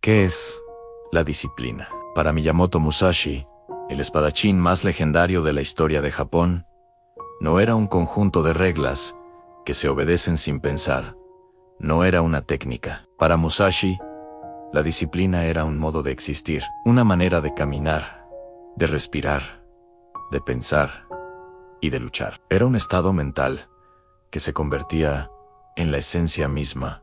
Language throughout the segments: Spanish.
¿Qué es la disciplina? Para Miyamoto Musashi, el espadachín más legendario de la historia de Japón, no era un conjunto de reglas que se obedecen sin pensar. No era una técnica. Para Musashi, la disciplina era un modo de existir, una manera de caminar, de respirar, de pensar y de luchar. Era un estado mental que se convertía en la esencia misma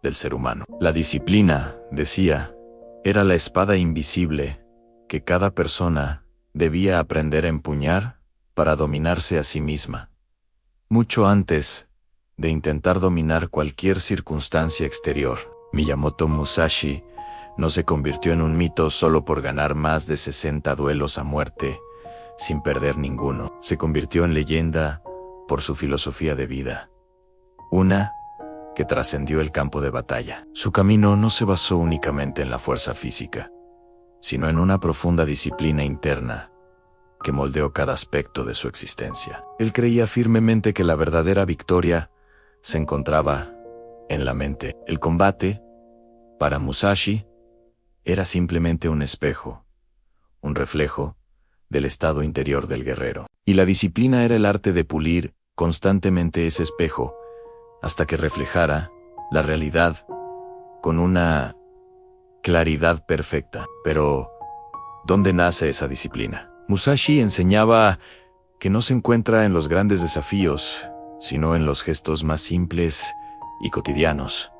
del ser humano. La disciplina, decía, era la espada invisible que cada persona debía aprender a empuñar para dominarse a sí misma. Mucho antes de intentar dominar cualquier circunstancia exterior, Miyamoto Musashi no se convirtió en un mito solo por ganar más de 60 duelos a muerte, sin perder ninguno. Se convirtió en leyenda por su filosofía de vida. Una que trascendió el campo de batalla. Su camino no se basó únicamente en la fuerza física, sino en una profunda disciplina interna que moldeó cada aspecto de su existencia. Él creía firmemente que la verdadera victoria se encontraba en la mente. El combate, para Musashi, era simplemente un espejo, un reflejo del estado interior del guerrero. Y la disciplina era el arte de pulir constantemente ese espejo hasta que reflejara la realidad con una claridad perfecta. Pero, ¿dónde nace esa disciplina? Musashi enseñaba que no se encuentra en los grandes desafíos, sino en los gestos más simples y cotidianos.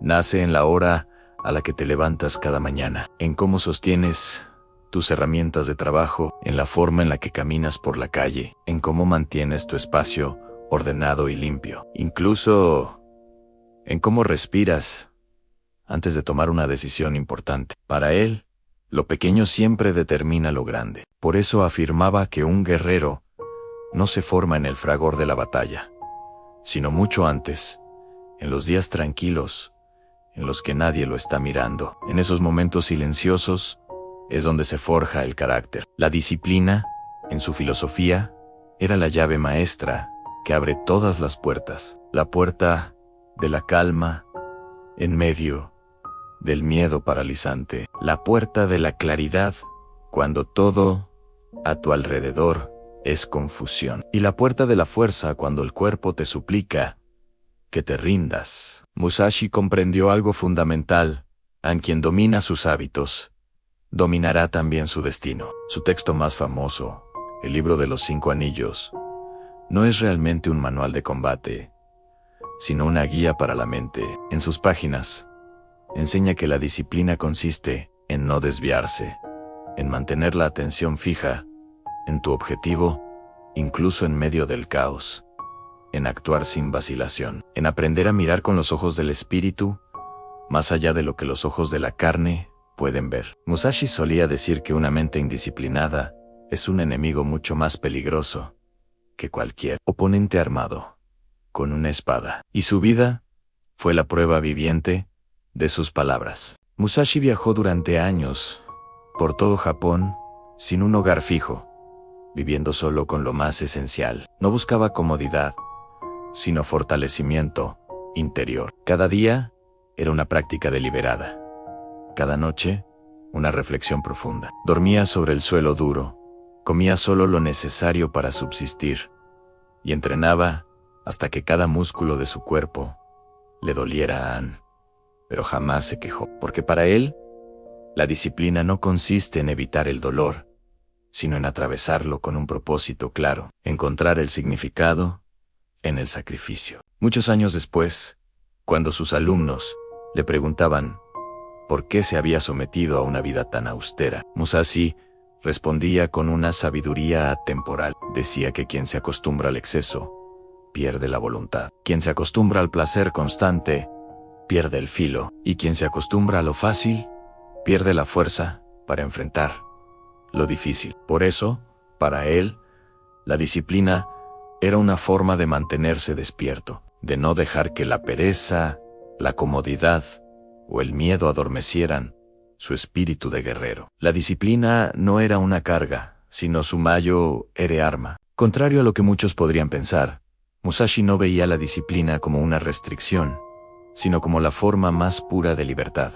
Nace en la hora a la que te levantas cada mañana, en cómo sostienes tus herramientas de trabajo, en la forma en la que caminas por la calle, en cómo mantienes tu espacio ordenado y limpio, incluso en cómo respiras antes de tomar una decisión importante. Para él, lo pequeño siempre determina lo grande. Por eso afirmaba que un guerrero no se forma en el fragor de la batalla, sino mucho antes, en los días tranquilos, en los que nadie lo está mirando. En esos momentos silenciosos es donde se forja el carácter. La disciplina, en su filosofía, era la llave maestra que abre todas las puertas. La puerta de la calma en medio del miedo paralizante. La puerta de la claridad cuando todo a tu alrededor es confusión. Y la puerta de la fuerza cuando el cuerpo te suplica que te rindas. Musashi comprendió algo fundamental: a quien domina sus hábitos, dominará también su destino. Su texto más famoso, el libro de los 5 anillos, no es realmente un manual de combate, sino una guía para la mente. En sus páginas, enseña que la disciplina consiste en no desviarse, en mantener la atención fija en tu objetivo, incluso en medio del caos, en actuar sin vacilación, en aprender a mirar con los ojos del espíritu, más allá de lo que los ojos de la carne pueden ver. Musashi solía decir que una mente indisciplinada es un enemigo mucho más peligroso que cualquier oponente armado con una espada. Y su vida fue la prueba viviente de sus palabras. Musashi viajó durante años por todo Japón sin un hogar fijo, viviendo solo con lo más esencial. No buscaba comodidad, sino fortalecimiento interior. Cada día era una práctica deliberada. Cada noche, una reflexión profunda. Dormía sobre el suelo duro, comía solo lo necesario para subsistir, y entrenaba hasta que cada músculo de su cuerpo le doliera pero jamás se quejó, porque para él, la disciplina no consiste en evitar el dolor, sino en atravesarlo con un propósito claro, encontrar el significado en el sacrificio. Muchos años después, cuando sus alumnos le preguntaban por qué se había sometido a una vida tan austera, Musashi respondía con una sabiduría atemporal. Decía que quien se acostumbra al exceso pierde la voluntad. Quien se acostumbra al placer constante pierde el filo, y quien se acostumbra a lo fácil pierde la fuerza para enfrentar lo difícil. Por eso, para él, la disciplina era una forma de mantenerse despierto, de no dejar que la pereza, la comodidad o el miedo adormecieran su espíritu de guerrero. La disciplina no era una carga, sino su mayo era arma. Contrario a lo que muchos podrían pensar, Musashi no veía la disciplina como una restricción, sino como la forma más pura de libertad.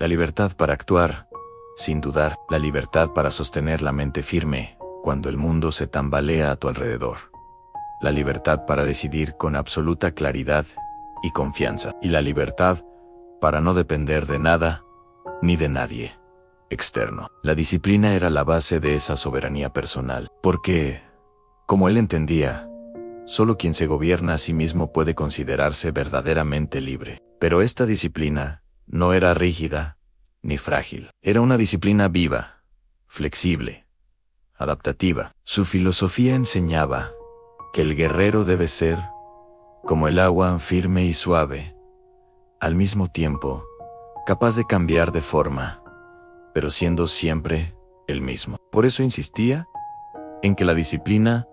La libertad para actuar, sin dudar, la libertad para sostener la mente firme cuando el mundo se tambalea a tu alrededor. La libertad para decidir con absoluta claridad y confianza. Y la libertad para no depender de nada ni de nadie externo. La disciplina era la base de esa soberanía personal, porque, como él entendía, solo quien se gobierna a sí mismo puede considerarse verdaderamente libre. Pero esta disciplina no era rígida ni frágil. Era una disciplina viva, flexible, adaptativa. Su filosofía enseñaba que el guerrero debe ser como el agua, firme y suave, al mismo tiempo, capaz de cambiar de forma, pero siendo siempre el mismo. Por eso insistía en que la disciplina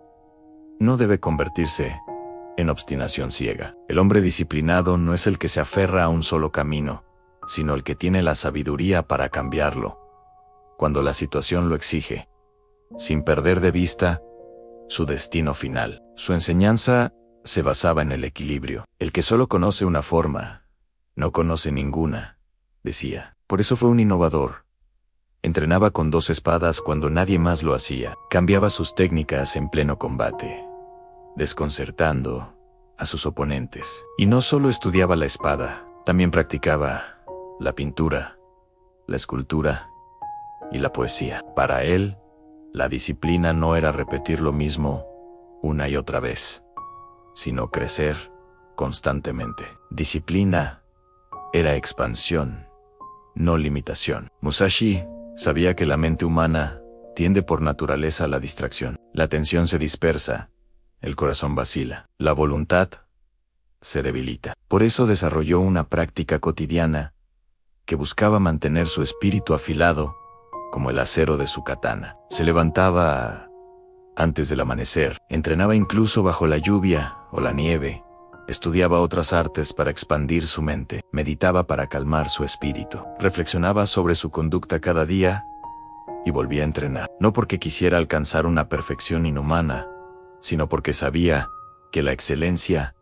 no debe convertirse en obstinación ciega. El hombre disciplinado no es el que se aferra a un solo camino, sino el que tiene la sabiduría para cambiarlo cuando la situación lo exige, sin perder de vista su destino final. Su enseñanza se basaba en el equilibrio. El que solo conoce una forma, no conoce ninguna, decía. Por eso fue un innovador. Entrenaba con 2 espadas cuando nadie más lo hacía. Cambiaba sus técnicas en pleno combate, desconcertando a sus oponentes. Y no solo estudiaba la espada, también practicaba la pintura, la escultura y la poesía. Para él, la disciplina no era repetir lo mismo una y otra vez, sino crecer constantemente. Disciplina era expansión, no limitación. Musashi sabía que la mente humana tiende por naturaleza a la distracción. La atención se dispersa, el corazón vacila, la voluntad se debilita. Por eso desarrolló una práctica cotidiana que buscaba mantener su espíritu afilado como el acero de su katana. Se levantaba antes del amanecer, entrenaba incluso bajo la lluvia o la nieve, estudiaba otras artes para expandir su mente, meditaba para calmar su espíritu, reflexionaba sobre su conducta cada día y volvía a entrenar. No porque quisiera alcanzar una perfección inhumana, sino porque sabía que la excelencia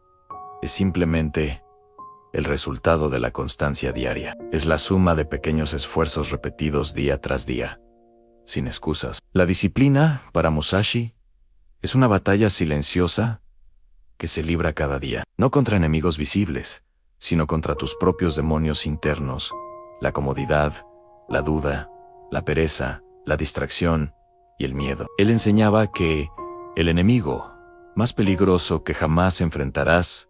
es simplemente el resultado de la constancia diaria. Es la suma de pequeños esfuerzos repetidos día tras día, sin excusas. La disciplina, para Musashi, es una batalla silenciosa que se libra cada día, no contra enemigos visibles, sino contra tus propios demonios internos, la comodidad, la duda, la pereza, la distracción y el miedo. Él enseñaba que el enemigo más peligroso que jamás enfrentarás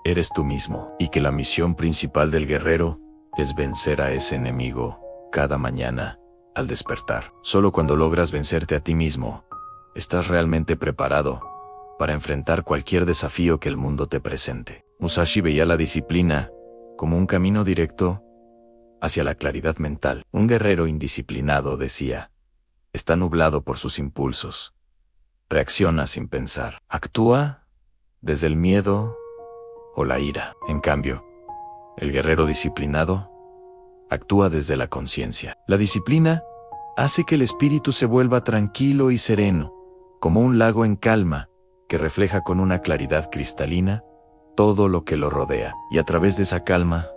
eres tú mismo, y que la misión principal del guerrero es vencer a ese enemigo cada mañana al despertar. Solo cuando logras vencerte a ti mismo, estás realmente preparado para enfrentar cualquier desafío que el mundo te presente. Musashi veía la disciplina como un camino directo hacia la claridad mental. Un guerrero indisciplinado, decía, está nublado por sus impulsos. Reacciona sin pensar. Actúa desde el miedo o la ira. En cambio, el guerrero disciplinado actúa desde la conciencia. La disciplina hace que el espíritu se vuelva tranquilo y sereno, como un lago en calma, que refleja con una claridad cristalina todo lo que lo rodea. Y a través de esa calma,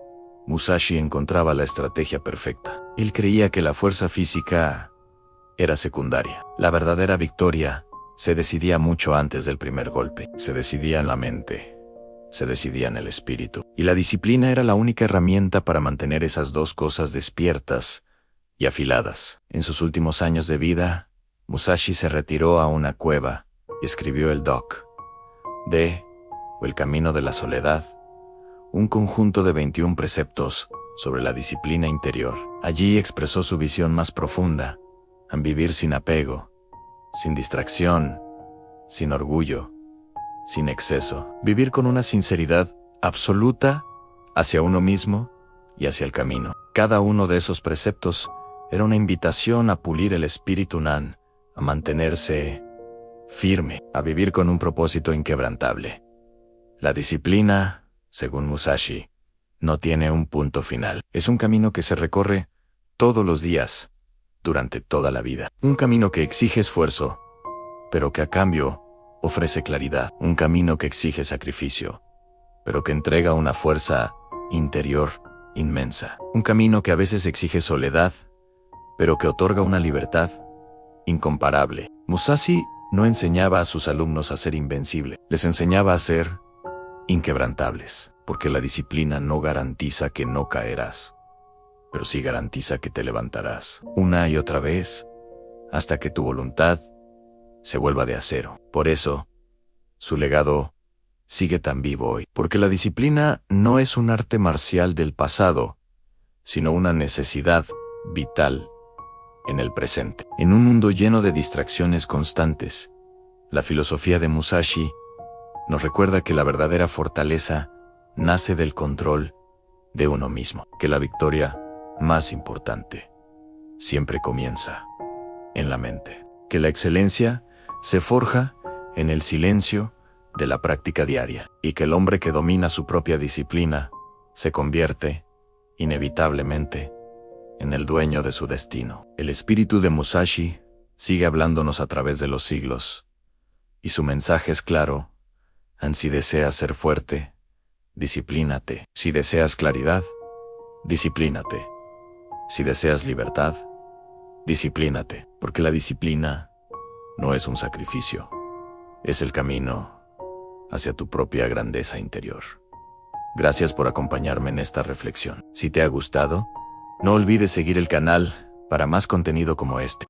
Musashi encontraba la estrategia perfecta. Él creía que la fuerza física era secundaria. La verdadera victoria se decidía mucho antes del primer golpe. Se decidía en la mente, se decidía en el espíritu. Y la disciplina era la única herramienta para mantener esas dos cosas despiertas y afiladas. En sus últimos años de vida, Musashi se retiró a una cueva y escribió el Dock-de, o el Camino de la Soledad, un conjunto de 21 preceptos sobre la disciplina interior. Allí expresó su visión más profunda, en vivir sin apego, sin distracción, sin orgullo, sin exceso. Vivir con una sinceridad absoluta hacia uno mismo y hacia el camino. Cada uno de esos preceptos era una invitación a pulir el espíritu Nan, a mantenerse firme, a vivir con un propósito inquebrantable. La disciplina, según Musashi, no tiene un punto final. Es un camino que se recorre todos los días, durante toda la vida. Un camino que exige esfuerzo, pero que a cambio ofrece claridad. Un camino que exige sacrificio, pero que entrega una fuerza interior inmensa. Un camino que a veces exige soledad, pero que otorga una libertad incomparable. Musashi no enseñaba a sus alumnos a ser invencibles, les enseñaba a ser inquebrantables, porque la disciplina no garantiza que no caerás, pero sí garantiza que te levantarás una y otra vez hasta que tu voluntad se vuelva de acero. Por eso, su legado sigue tan vivo hoy, porque la disciplina no es un arte marcial del pasado, sino una necesidad vital en el presente. En un mundo lleno de distracciones constantes, la filosofía de Musashi nos recuerda que la verdadera fortaleza nace del control de uno mismo, que la victoria más importante siempre comienza en la mente, que la excelencia se forja en el silencio de la práctica diaria, y que el hombre que domina su propia disciplina se convierte, inevitablemente, en el dueño de su destino. El espíritu de Musashi sigue hablándonos a través de los siglos, y su mensaje es claro: si deseas ser fuerte, disciplínate. Si deseas claridad, disciplínate. Si deseas libertad, disciplínate, porque la disciplina no es un sacrificio, es el camino hacia tu propia grandeza interior. Gracias por acompañarme en esta reflexión. Si te ha gustado, no olvides seguir el canal para más contenido como este.